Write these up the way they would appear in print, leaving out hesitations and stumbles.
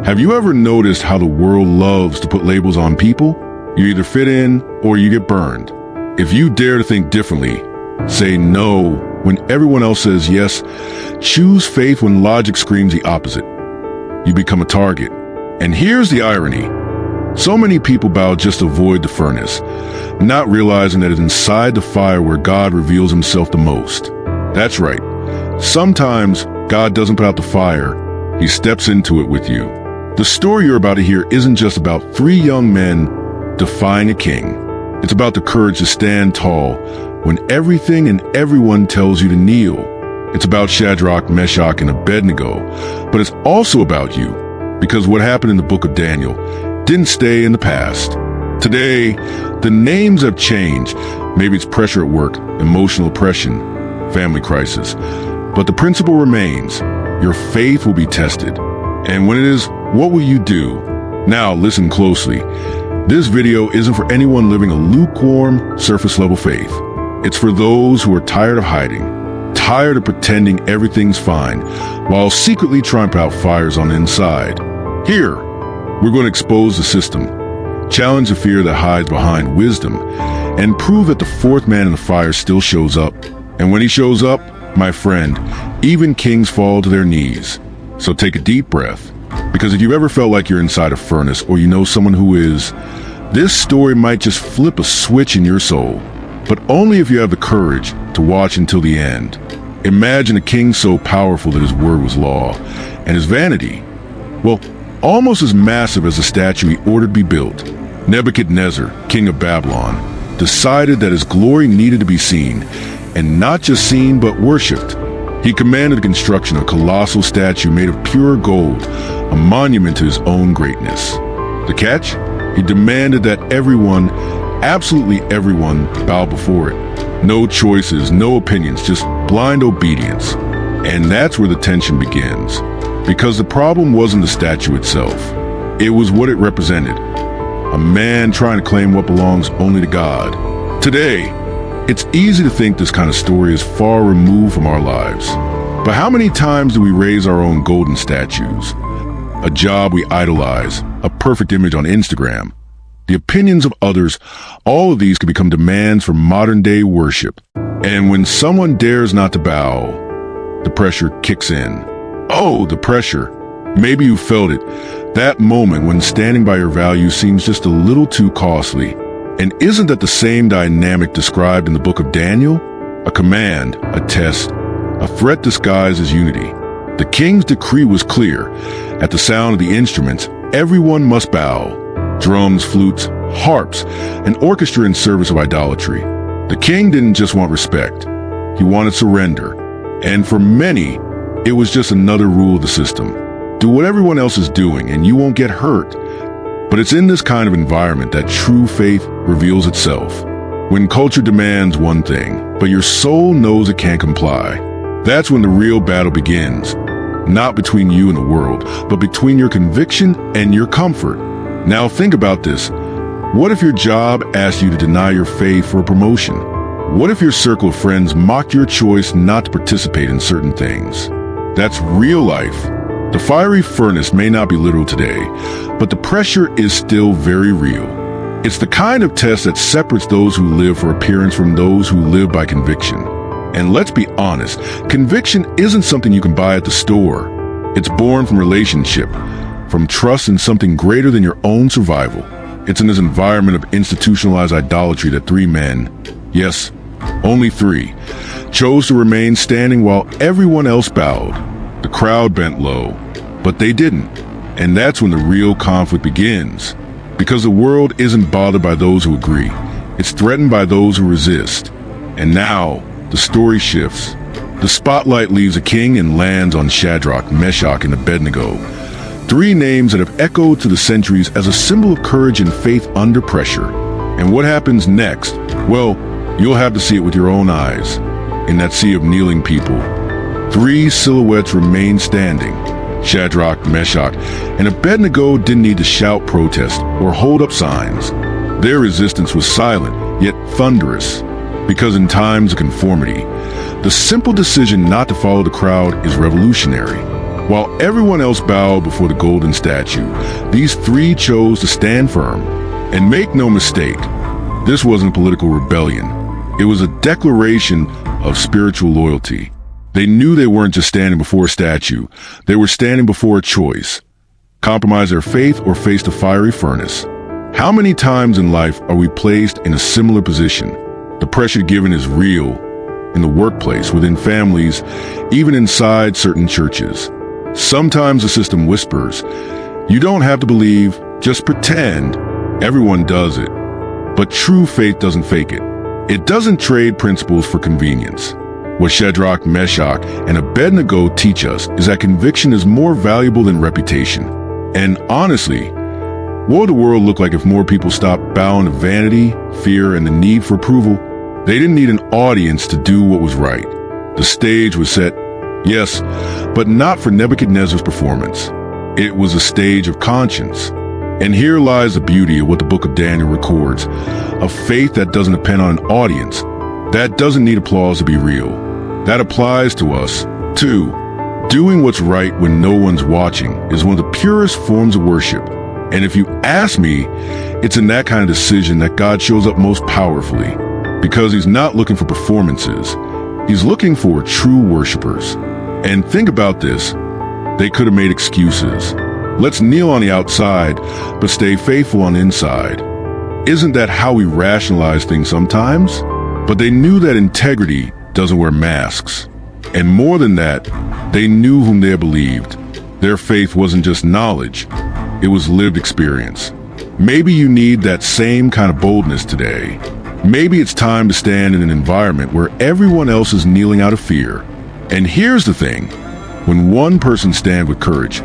Have you ever noticed how the world loves to put labels on people? You either fit in or you get burned. If you dare to think differently, say no when everyone else says yes, choose faith when logic screams the opposite, you become a target. And here's the irony. So many people bow just to avoid the furnace, not realizing that it's inside the fire where God reveals himself the most. That's right. Sometimes God doesn't put out the fire, he steps into it with you. The story you're about to hear isn't just about three young men defying a king. It's about the courage to stand tall when everything and everyone tells you to kneel. It's about Shadrach, Meshach, and Abednego, but it's also about you, because what happened in the book of Daniel didn't stay in the past. Today, the names have changed. Maybe it's pressure at work, emotional oppression, family crisis. But the principle remains. Your faith will be tested. And when it is, what will you do? Now, listen closely. This video isn't for anyone living a lukewarm, surface-level faith. It's for those who are tired of hiding, tired of pretending everything's fine, while secretly trying to put out fires on the inside. Here, we're going to expose the system, challenge the fear that hides behind wisdom, and prove that the fourth man in the fire still shows up. And when he shows up, my friend, even kings fall to their knees. So take a deep breath, because if you've ever felt like you're inside a furnace or you know someone who is, this story might just flip a switch in your soul, but only if you have the courage to watch until the end. Imagine a king so powerful that his word was law, and his vanity, well, almost as massive as the statue he ordered be built. Nebuchadnezzar, king of Babylon, decided that his glory needed to be seen, and not just seen but worshipped. He commanded the construction of a colossal statue made of pure gold, a monument to his own greatness. The catch? He demanded that everyone, absolutely everyone, bow before it. No choices, no opinions, just blind obedience. And that's where the tension begins. Because the problem wasn't the statue itself. It was what it represented. A man trying to claim what belongs only to God. Today, it's easy to think this kind of story is far removed from our lives. But how many times do we raise our own golden statues? A job we idolize, a perfect image on Instagram, the opinions of others, all of these can become demands for modern-day worship. And when someone dares not to bow, the pressure kicks in. Oh, the pressure. Maybe you felt it. That moment when standing by your values seems just a little too costly. And isn't that the same dynamic described in the book of Daniel? A command, a test, a threat disguised as unity. The king's decree was clear. At the sound of the instruments, everyone must bow. Drums, flutes, harps, an orchestra in service of idolatry. The king didn't just want respect. He wanted surrender. And for many, it was just another rule of the system. Do what everyone else is doing and you won't get hurt. But it's in this kind of environment that true faith reveals itself. When culture demands one thing, but your soul knows it can't comply, that's when the real battle begins. Not between you and the world, but between your conviction and your comfort. Now think about this. What if your job asked you to deny your faith for a promotion? What if your circle of friends mocked your choice not to participate in certain things? That's real life. The fiery furnace may not be literal today, but the pressure is still very real. It's the kind of test that separates those who live for appearance from those who live by conviction. And let's be honest, conviction isn't something you can buy at the store. It's born from relationship, from trust in something greater than your own survival. It's in this environment of institutionalized idolatry that three men, yes, only three, chose to remain standing while everyone else bowed. The crowd bent low, but they didn't. And that's when the real conflict begins. Because the world isn't bothered by those who agree. It's threatened by those who resist. And now, the story shifts. The spotlight leaves a king and lands on Shadrach, Meshach, and Abednego. Three names that have echoed through the centuries as a symbol of courage and faith under pressure. And what happens next? Well, you'll have to see it with your own eyes. In that sea of kneeling people, three silhouettes remain standing. Shadrach, Meshach, and Abednego didn't need to shout protest or hold up signs. Their resistance was silent, yet thunderous. Because in times of conformity, the simple decision not to follow the crowd is revolutionary. While everyone else bowed before the golden statue, these three chose to stand firm. And make no mistake, this wasn't political rebellion. It was a declaration of spiritual loyalty. They knew they weren't just standing before a statue. They were standing before a choice. Compromise their faith or face the fiery furnace. How many times in life are we placed in a similar position? The pressure given is real. In the workplace, within families, even inside certain churches. Sometimes the system whispers, you don't have to believe, just pretend. Everyone does it. But true faith doesn't fake it. It doesn't trade principles for convenience. What Shadrach, Meshach, and Abednego teach us is that conviction is more valuable than reputation. And honestly, what would the world look like if more people stopped bowing to vanity, fear, and the need for approval? They didn't need an audience to do what was right. The stage was set, yes, but not for Nebuchadnezzar's performance. It was a stage of conscience. And here lies the beauty of what the book of Daniel records, a faith that doesn't depend on an audience, that doesn't need applause to be real. That applies to us, too. Doing what's right when no one's watching is one of the purest forms of worship. And if you ask me, it's in that kind of decision that God shows up most powerfully. Because he's not looking for performances. He's looking for true worshipers. And think about this. They could have made excuses. Let's kneel on the outside, but stay faithful on the inside. Isn't that how we rationalize things sometimes? But they knew that integrity doesn't wear masks. And more than that, they knew whom they believed. Their faith wasn't just knowledge. It was lived experience. Maybe you need that same kind of boldness today. Maybe it's time to stand in an environment where everyone else is kneeling out of fear. And here's the thing. When one person stands with courage,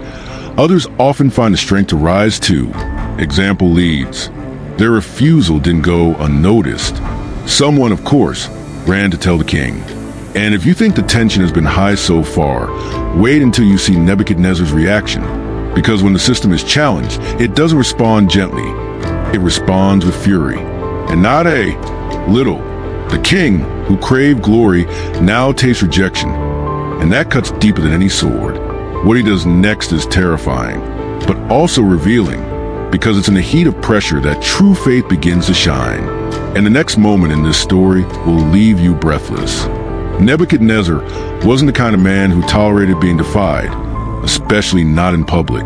others often find the strength to rise too. Example leads. Their refusal didn't go unnoticed. Someone, of course, ran to tell the king. And if you think the tension has been high so far, wait until you see Nebuchadnezzar's reaction. Because when the system is challenged, it doesn't respond gently. It responds with fury. And not a little. The king, who craved glory, now tastes rejection. And that cuts deeper than any sword. What he does next is terrifying, but also revealing, because it's in the heat of pressure that true faith begins to shine. And the next moment in this story will leave you breathless. Nebuchadnezzar wasn't the kind of man who tolerated being defied, especially not in public.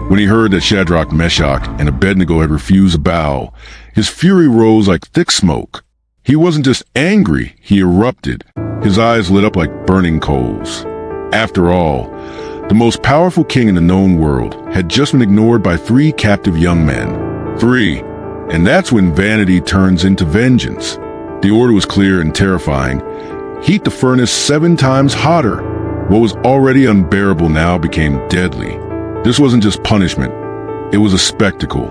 When he heard that Shadrach, Meshach, and Abednego had refused a bow, his fury rose like thick smoke. He wasn't just angry, he erupted. His eyes lit up like burning coals. After all, the most powerful king in the known world had just been ignored by 3 captive young men. 3. And that's when vanity turns into vengeance. The order was clear and terrifying. Heat the furnace 7 times hotter. What was already unbearable now became deadly. This wasn't just punishment. It was a spectacle.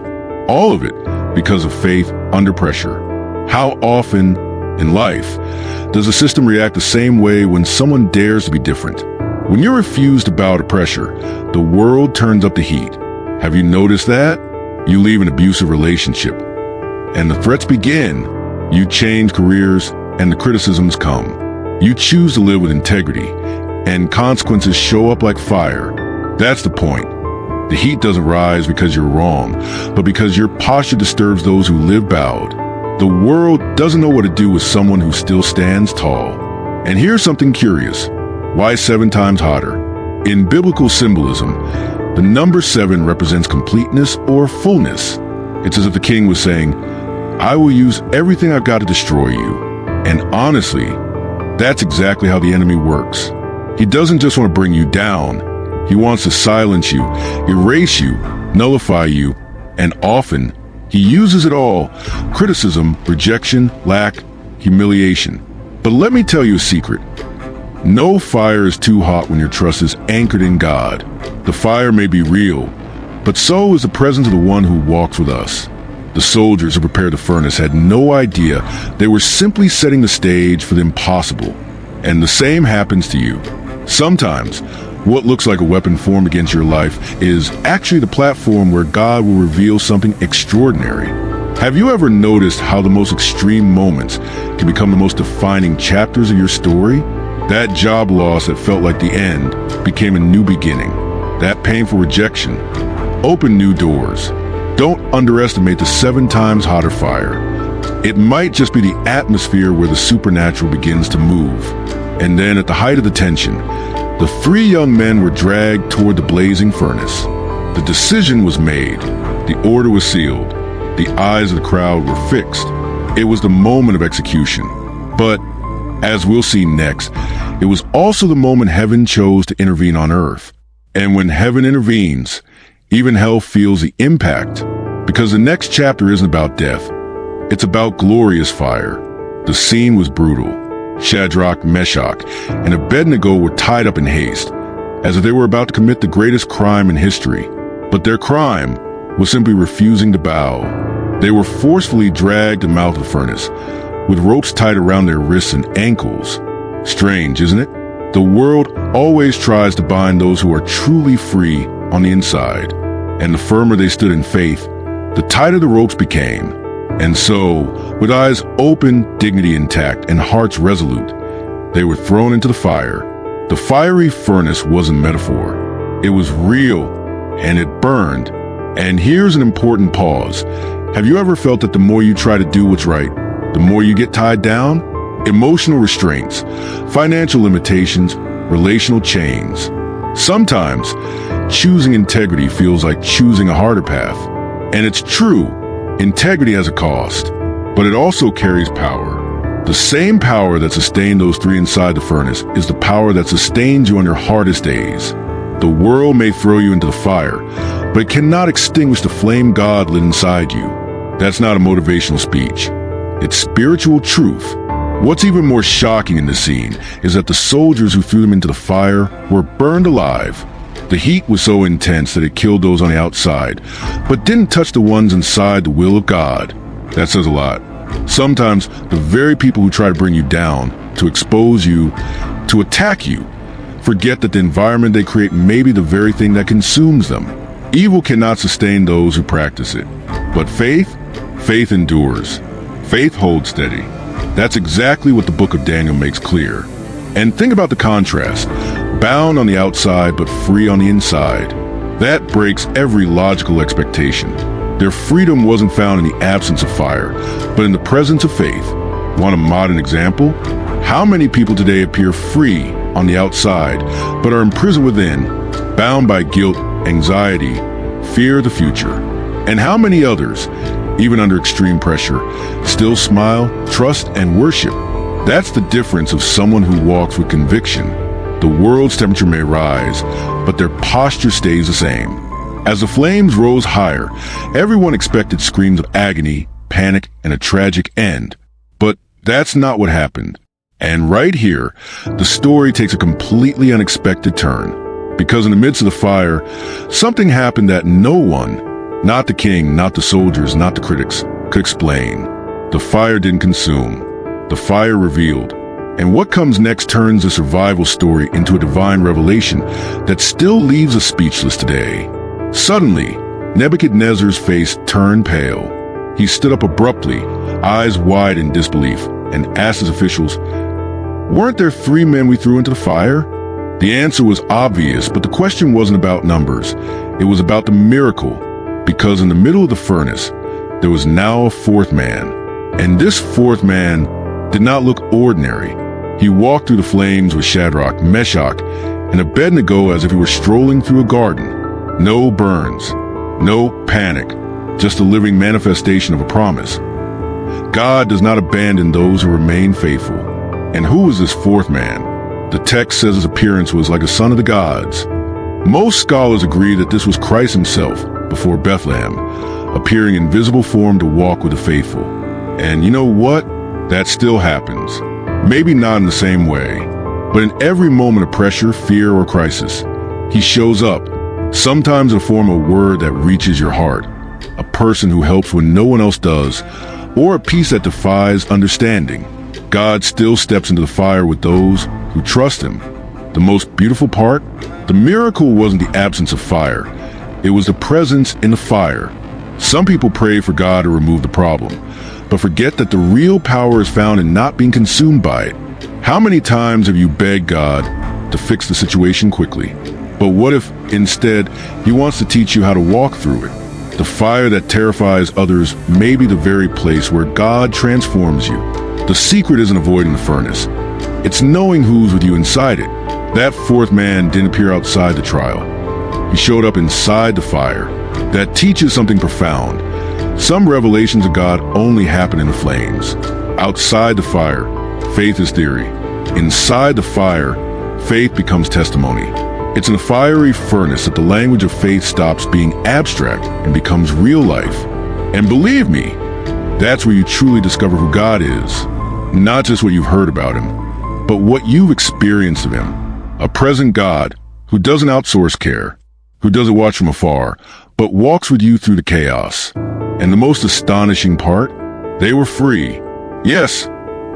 All of it because of faith under pressure. How often in life does the system react the same way when someone dares to be different? When you're refused to bow to pressure, the world turns up the heat. Have you noticed that? You leave an abusive relationship, and the threats begin. You change careers, and the criticisms come. You choose to live with integrity, and consequences show up like fire. That's the point. The heat doesn't rise because you're wrong, but because your posture disturbs those who live bowed. The world doesn't know what to do with someone who still stands tall. And here's something curious. Why 7 times hotter? In biblical symbolism, the number 7 represents completeness or fullness. It's as if the king was saying, I will use everything I've got to destroy you. And honestly, that's exactly how the enemy works. He doesn't just want to bring you down. He wants to silence you, erase you, nullify you, and often he uses it all: criticism, rejection, lack, humiliation. But let me tell you a secret. No fire is too hot when your trust is anchored in God. The fire may be real, but so is the presence of the one who walks with us. The soldiers who prepared the furnace had no idea they were simply setting the stage for the impossible. And the same happens to you. Sometimes, what looks like a weapon formed against your life is actually the platform where God will reveal something extraordinary. Have you ever noticed how the most extreme moments can become the most defining chapters of your story? That job loss that felt like the end became a new beginning. that painful rejection, opened new doors. Don't underestimate the 7 times hotter fire. It might just be the atmosphere where the supernatural begins to move. And then at the height of the tension, the 3 young men were dragged toward the blazing furnace. The decision was made. The order was sealed. The eyes of the crowd were fixed. It was the moment of execution. But, as we'll see next, it was also the moment heaven chose to intervene on earth. And when heaven intervenes, even hell feels the impact. Because the next chapter isn't about death. It's about glorious fire. The scene was brutal. Shadrach, Meshach, and Abednego were tied up in haste, as if they were about to commit the greatest crime in history. But their crime was simply refusing to bow. They were forcefully dragged to the mouth of the furnace, with ropes tied around their wrists and ankles. Strange, isn't it? The world always tries to bind those who are truly free on the inside. And the firmer they stood in faith, the tighter the ropes became. And so, with eyes open, dignity intact, and hearts resolute, they were thrown into the fire. The fiery furnace wasn't metaphor. It was real, and it burned. And here's an important pause. Have you ever felt that the more you try to do what's right, the more you get tied down? Emotional restraints, financial limitations, relational chains. Sometimes, choosing integrity feels like choosing a harder path. And it's true, integrity has a cost, but it also carries power. The same power that sustained those 3 inside the furnace is the power that sustains you on your hardest days. The world may throw you into the fire, but it cannot extinguish the flame God lit inside you. That's not a motivational speech. It's spiritual truth. What's even more shocking in this scene is that the soldiers who threw them into the fire were burned alive. The heat was so intense that it killed those on the outside, but didn't touch the ones inside the will of God. That says a lot. Sometimes the very people who try to bring you down, to expose you, to attack you, forget that the environment they create may be the very thing that consumes them. Evil cannot sustain those who practice it. But faith endures. Faith holds steady. That's exactly what the book of Daniel makes clear. And think about the contrast. Bound on the outside, but free on the inside. That breaks every logical expectation. Their freedom wasn't found in the absence of fire, but in the presence of faith. Want a modern example? How many people today appear free on the outside, but are imprisoned within, bound by guilt, anxiety, fear of the future? And how many others, even under extreme pressure, still smile, trust, and worship? That's the difference of someone who walks with conviction. The world's temperature may rise, but their posture stays the same. As the flames rose higher, everyone expected screams of agony, panic, and a tragic end. But that's not what happened. And right here, the story takes a completely unexpected turn. Because in the midst of the fire, something happened that no one, not the king, not the soldiers, not the critics, could explain. The fire didn't consume. The fire revealed. And what comes next turns the survival story into a divine revelation that still leaves us speechless today. Suddenly, Nebuchadnezzar's face turned pale. He stood up abruptly, eyes wide in disbelief, and asked his officials, "Weren't there 3 men we threw into the fire?" The answer was obvious, but the question wasn't about numbers. It was about the miracle, because in the middle of the furnace, there was now a 4th man. And this 4th man did not look ordinary. He walked through the flames with Shadrach, Meshach, and Abednego as if he were strolling through a garden. No burns, no panic, just a living manifestation of a promise. God does not abandon those who remain faithful. And who was this 4th man? The text says his appearance was like a son of the gods. Most scholars agree that this was Christ himself before Bethlehem, appearing in visible form to walk with the faithful. And you know what? That still happens. Maybe not in the same way, but in every moment of pressure, fear, or crisis, he shows up, sometimes in the form of a word that reaches your heart, a person who helps when no one else does, or a peace that defies understanding. God still steps into the fire with those who trust him. The most beautiful part? The miracle wasn't the absence of fire. It was the presence in the fire. Some people pray for God to remove the problem, but forget that the real power is found in not being consumed by it. How many times have you begged God to fix the situation quickly? But what if, instead, he wants to teach you how to walk through it? The fire that terrifies others may be the very place where God transforms you. The secret isn't avoiding the furnace. It's knowing who's with you inside it. That fourth man didn't appear outside the trial. He showed up inside the fire. That teaches something profound. Some revelations of God only happen in the flames. Outside the fire, faith is theory. Inside the fire, faith becomes testimony. It's in a fiery furnace that the language of faith stops being abstract and becomes real life. And believe me, that's where you truly discover who God is. Not just what you've heard about him, but what you've experienced of him. A present God who doesn't outsource care, who doesn't watch from afar, but walks with you through the chaos. And the most astonishing part, they were free. Yes,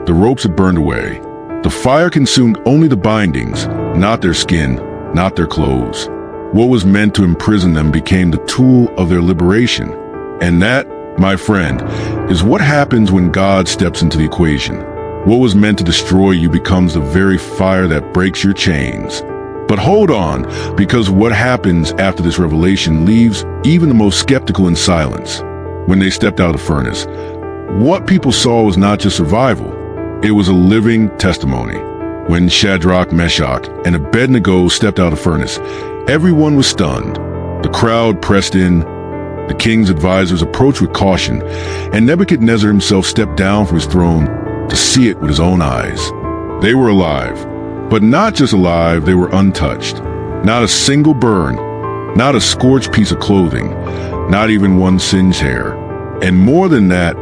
the ropes had burned away. The fire consumed only the bindings, not their skin, not their clothes. What was meant to imprison them became the tool of their liberation. And that, my friend, is what happens when God steps into the equation. What was meant to destroy you becomes the very fire that breaks your chains. But hold on, because what happens after this revelation leaves even the most skeptical in silence. When they stepped out of the furnace, what people saw was not just survival, it was a living testimony. When Shadrach, Meshach, and Abednego stepped out of the furnace, everyone was stunned. The crowd pressed in, the king's advisors approached with caution, and Nebuchadnezzar himself stepped down from his throne to see it with his own eyes. They were alive, but not just alive, they were untouched. Not a single burn, not a scorched piece of clothing, not even one singed hair. And more than that,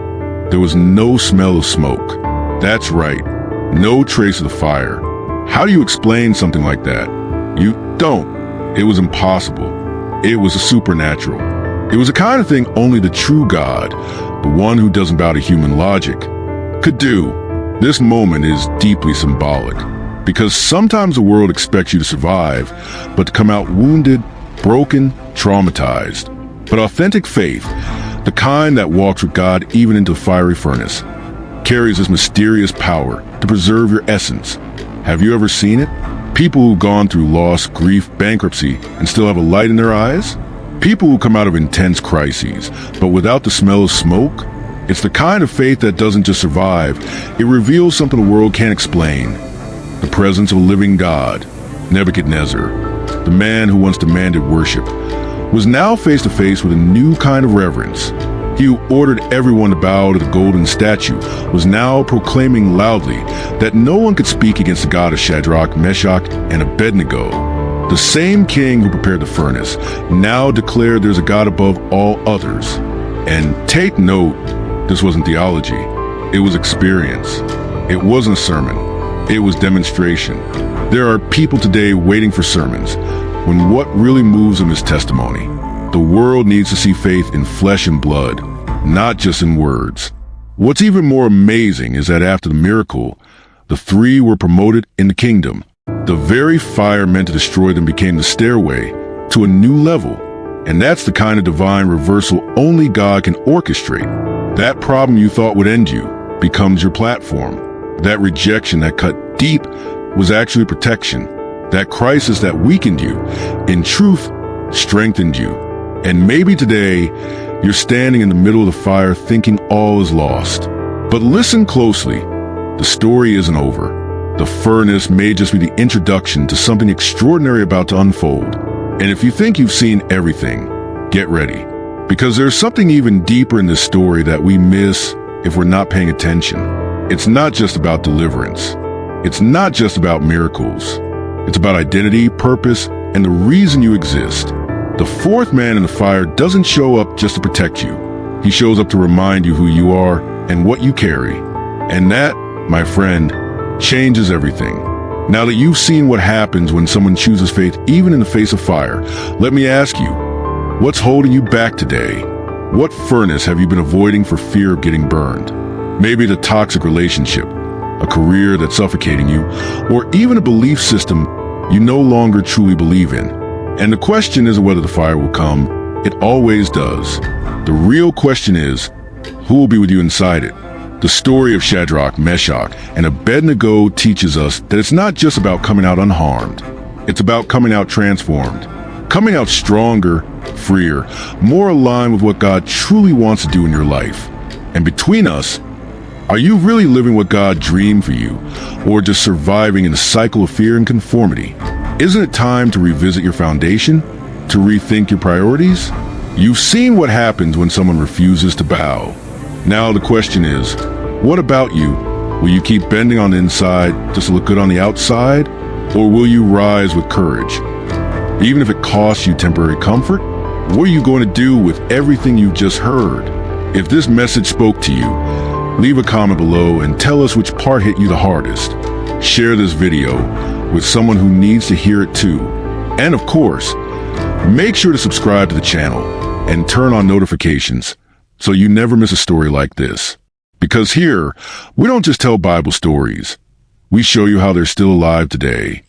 there was no smell of smoke. That's right, no trace of the fire. How do you explain something like that? You don't. It was impossible. It was a supernatural. It was the kind of thing only the true God, the one who doesn't bow to human logic, could do. This moment is deeply symbolic, because sometimes the world expects you to survive, but to come out wounded, broken, traumatized. But authentic faith, the kind that walks with God even into the fiery furnace, carries this mysterious power to preserve your essence. Have you ever seen it? People who've gone through loss, grief, bankruptcy, and still have a light in their eyes? People who come out of intense crises, but without the smell of smoke? It's the kind of faith that doesn't just survive, it reveals something the world can't explain. The presence of a living God. Nebuchadnezzar, the man who once demanded worship, was now face to face with a new kind of reverence. He who ordered everyone to bow to the golden statue was now proclaiming loudly that no one could speak against the God of Shadrach, Meshach, and Abednego. The same king who prepared the furnace now declared there's a God above all others. And take note, this wasn't theology. It was experience. It wasn't a sermon. It was demonstration. There are people today waiting for sermons, when what really moves them is testimony. The world needs to see faith in flesh and blood, not just in words. What's even more amazing is that after the miracle, the three were promoted in the kingdom. The very fire meant to destroy them became the stairway to a new level. And that's the kind of divine reversal only God can orchestrate. That problem you thought would end you becomes your platform. That rejection that cut deep was actually protection. That crisis that weakened you, in truth, strengthened you. And maybe today, you're standing in the middle of the fire thinking all is lost. But listen closely. The story isn't over. The furnace may just be the introduction to something extraordinary about to unfold. And if you think you've seen everything, get ready. Because there's something even deeper in this story that we miss if we're not paying attention. It's not just about deliverance. It's not just about miracles. It's about identity, purpose, and the reason you exist. The fourth man in the fire doesn't show up just to protect you. He shows up to remind you who you are and what you carry. And that, my friend, changes everything. Now that you've seen what happens when someone chooses faith even in the face of fire, let me ask you, what's holding you back today? What furnace have you been avoiding for fear of getting burned? Maybe the toxic relationship, a career that's suffocating you, or even a belief system you no longer truly believe in. And the question isn't whether the fire will come. It always does. The real question is, who will be with you inside it? The story of Shadrach, Meshach, and Abednego teaches us that it's not just about coming out unharmed. It's about coming out transformed, coming out stronger, freer, more aligned with what God truly wants to do in your life. And between us, are you really living what God dreamed for you, or just surviving in a cycle of fear and conformity? Isn't it time to revisit your foundation, to rethink your priorities? You've seen what happens when someone refuses to bow. Now the question is, what about you? Will you keep bending on the inside just to look good on the outside, or will you rise with courage? Even if it costs you temporary comfort, what are you going to do with everything you've just heard? If this message spoke to you, leave a comment below and tell us which part hit you the hardest. Share this video with someone who needs to hear it too. And of course, make sure to subscribe to the channel and turn on notifications so you never miss a story like this. Because here, we don't just tell Bible stories. We show you how they're still alive today.